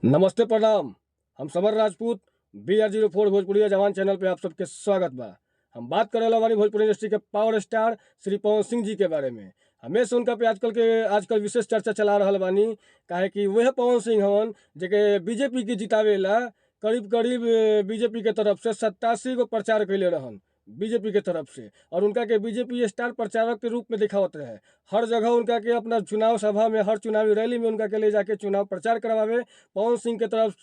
नमस्ते प्रणाम। हम समर राजपूत BR04 भोजपुरिया जवान चैनल पे आप सबके स्वागत बा। हम बात करे वाली भोजपुरी इंडस्ट्री के पावर स्टार श्री पवन सिंह जी के बारे में। हमेशा उनका पे आजकल विशेष चर्चा चला रहल बानी, काहे कि वह पवन सिंह हवन जेके बीजेपी के जितावेला करीब करीब बीजेपी के तरफ से 87 गो प्रचार कैले रहन बीजेपी के तरफ से, और उनका के बीजेपी स्टार प्रचारक के रूप में दिखावत रहे। हर जगह उनका के अपना चुनाव सभा में, हर चुनावी रैली में उनका के ले जाके चुनाव प्रचार करवावे, पवन सिंह के तरफ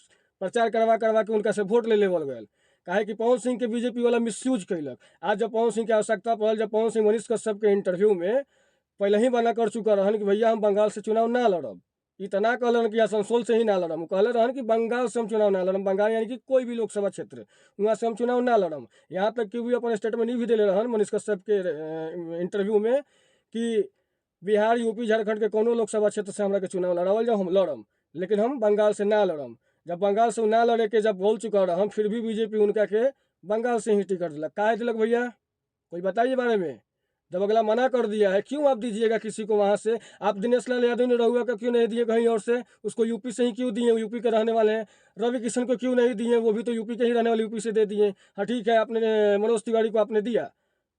प्रचार करवा करवा के उनका से वोट ले लेवल गयल। काहे कि पवन सिंह के बीजेपी वाला मिसयूज कैलक। आज जब पवन सिंह की आवश्यकता पड़ल, जब पवन सिंह मनीष कश्यप के इंटरव्यू में पहले ही मना कर चुका रहन कि भैया हम बंगाल से चुनाव ना लड़ब। इतना कहलन कि आसनसोल से ही ना लड़म। कहले रहन कि बंगाल से हम चुनाव ना लड़म, बंगाल यानी कि कोई भी लोकसभा क्षेत्र, वहाँ से हम चुनाव ना लड़म। यहाँ तक कि वो अपन स्टेटमेंट भी दिले रहन मनीष कश्यप के इंटरव्यू में कि बिहार, यूपी, झारखंड के कोनो लोकसभा क्षेत्र से हमरा के चुनाव लड़ावल जाओ, हम लड़म, लेकिन हम बंगाल से ना लड़म। जब बंगाल से ना लड़े के जब बोल चुका रहम, फिर भी बीजेपी उनका के बंगाल से ही टिकट दिलक। काहे दिलक भैया, कोई बताइए बारे में। जब अगला मना कर दिया है, क्यों आप दीजिएगा किसी को वहां से? आप दिनेश लाल यादव ने रहुआ का क्यों नहीं दिए कहीं और से? उसको यूपी से ही क्यों दिए? यूपी के रहने वाले हैं। रवि किशन को क्यों नहीं दिए? वो भी तो यूपी के ही रहने वाले, यूपी से दे दिए। हाँ ठीक है, आपने मनोज तिवारी को आपने दिया,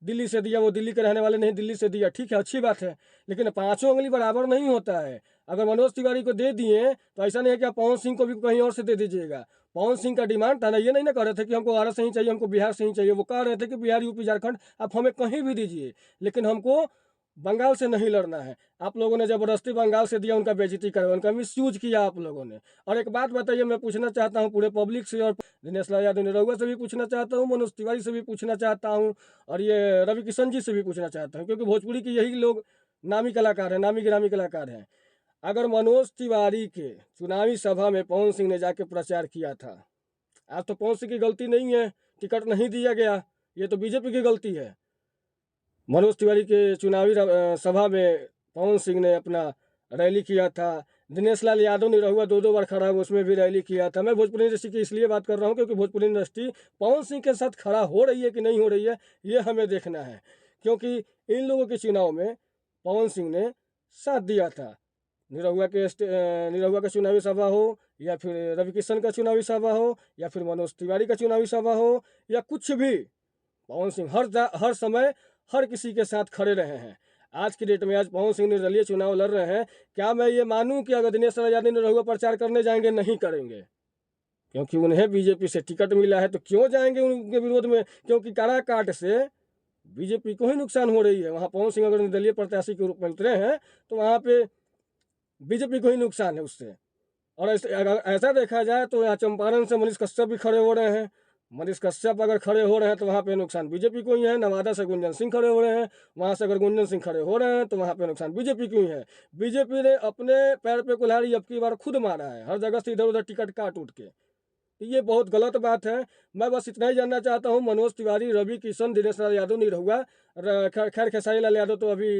दिल्ली से दिया, वो दिल्ली के रहने वाले नहीं, दिल्ली से दिया, ठीक है, अच्छी बात है। लेकिन पांचों उंगली बराबर नहीं होता है। अगर मनोज तिवारी को दे दिए तो ऐसा नहीं है कि आप पवन सिंह को भी कहीं और से दे दीजिएगा। पवन सिंह का डिमांड था ना, ये नहीं ना कह रहे थे कि हमको आरा से ही चाहिए, हमको बिहार से ही चाहिए। वो कह रहे थे कि बिहार, यूपी, झारखंड आप हमें कहीं भी दीजिए, लेकिन हमको बंगाल से नहीं लड़ना है। आप लोगों ने जबरदस्ती बंगाल से दिया, उनका बेइज्जती करवा, उनका मिसयूज किया आप लोगों ने। और एक बात बताइए, मैं पूछना चाहता हूँ पूरे पब्लिक से, और दिनेश लाल यादव निरहुआ से भी पूछना चाहता हूँ, मनोज तिवारी से भी पूछना चाहता हूँ, और ये रवि किशन जी से भी पूछना चाहता हूँ, क्योंकि भोजपुरी के यही लोग नामी कलाकार हैं, नामी गिरामी कलाकार हैं। अगर मनोज तिवारी के चुनावी सभा में पवन सिंह ने जाके प्रचार किया था, आज तो पवन सिंह की गलती नहीं है, टिकट नहीं दिया गया, ये तो बीजेपी की गलती है। मनोज तिवारी के चुनावी सभा में पवन सिंह ने अपना रैली किया था। दिनेश लाल यादव ने रहुआ दो बार खड़ा हुआ, उसमें भी रैली किया था। मैं भोजपुरी इंडस्ट्री की इसलिए बात कर रहा हूँ क्योंकि भोजपुरी इंडस्ट्री पवन सिंह के साथ खड़ा हो रही है कि नहीं हो रही है, ये हमें देखना है। क्योंकि इन लोगों के चुनाव में पवन सिंह ने साथ दिया था। निरहुआ का चुनावी सभा हो, या फिर रवि किशन का चुनावी सभा हो, या फिर मनोज तिवारी का चुनावी सभा हो, या कुछ भी, पवन सिंह हर समय हर किसी के साथ खड़े रहे हैं। आज की डेट में आज पवन सिंह निर्दलीय चुनाव लड़ रहे हैं। क्या मैं ये मानूं कि अगर दिनेश लाल यादव निरहुआ प्रचार करने जाएंगे? नहीं करेंगे, क्योंकि उन्हें बीजेपी से टिकट मिला है। तो क्यों जाएंगे उनके विरोध में? क्योंकि काराकाट से बीजेपी को ही नुकसान हो रही है। वहाँ पवन सिंह अगर निर्दलीय प्रत्याशी के रूप में उतरे हैं तो वहाँ पे बीजेपी को ही नुकसान है उससे। और अगर ऐसा देखा जाए तो यहाँ चंपारण से मनीष कश्यप भी खड़े हो रहे हैं। मनीष कश्यप अगर खड़े हो रहे हैं तो वहाँ पे नुकसान बीजेपी को ही है। नवादा से गुंजन सिंह खड़े हो रहे हैं, वहाँ से अगर गुंजन सिंह खड़े हो रहे हैं तो वहाँ पे नुकसान बीजेपी को ही है। बीजेपी ने अपने पैर पे कुल्हाड़ी अब की बार खुद मारा है, हर जगह से इधर उधर टिकट काट उठ के। तो ये बहुत गलत बात है। मैं बस इतना ही जानना चाहता हूँ, मनोज तिवारी, रवि किशन, दिनेश लाल यादव नहीं रहुआ, खैर खेसारी लाल यादव तो अभी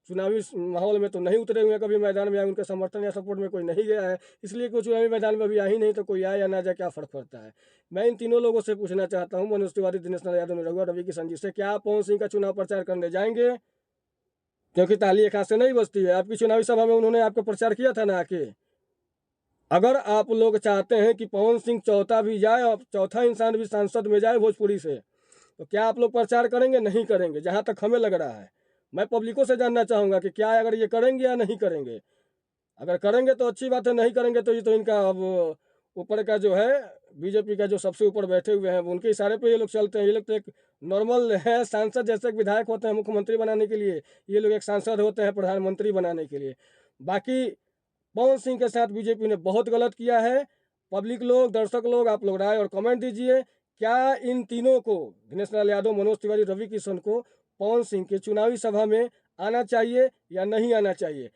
चुनावी माहौल में तो नहीं उतरे हुए हैं, कभी मैदान में आए, उनके समर्थन या सपोर्ट में कोई नहीं गया है, इसलिए कोई चुनावी मैदान में अभी आ ही नहीं। तो कोई आए या ना जाए, क्या फर्क पड़ता है? मैं इन तीनों लोगों से पूछना चाहता हूँ, मनोज तिवारी, दिनेश लाल यादव नहीं रहुआ, रवि किशन जी से, क्या आप पवन सिंह का चुनाव प्रचार करने जाएंगे? क्योंकि ताली एक हाथ से नहीं बजती है। आपकी चुनावी सभा में उन्होंने आपका प्रचार किया था ना आके। अगर आप लोग चाहते हैं कि पवन सिंह चौथा भी जाए और चौथा इंसान भी सांसद में जाए भोजपुरी से, तो क्या आप लोग प्रचार करेंगे? नहीं करेंगे, जहां तक हमें लग रहा है। मैं पब्लिकों से जानना चाहूंगा कि क्या अगर ये करेंगे या नहीं करेंगे। अगर करेंगे तो अच्छी बात है, नहीं करेंगे तो ये तो इनका अब ऊपर का जो है, बीजेपी का जो सबसे ऊपर बैठे हुए हैं, वो उनके इशारे पे ये लोग चलते हैं। ये लोग तो एक नॉर्मल है सांसद, जैसे एक विधायक होते हैं मुख्यमंत्री बनाने के लिए, ये लोग एक सांसद होते हैं प्रधानमंत्री बनाने के लिए। बाकी पवन सिंह के साथ बीजेपी ने बहुत गलत किया है। पब्लिक लोग, दर्शक लोग, आप लोग राय और कमेंट दीजिए। क्या इन तीनों को, दिनेश लाल यादव, मनोज तिवारी, रवि किशन को, पवन सिंह के चुनावी सभा में आना चाहिए या नहीं आना चाहिए?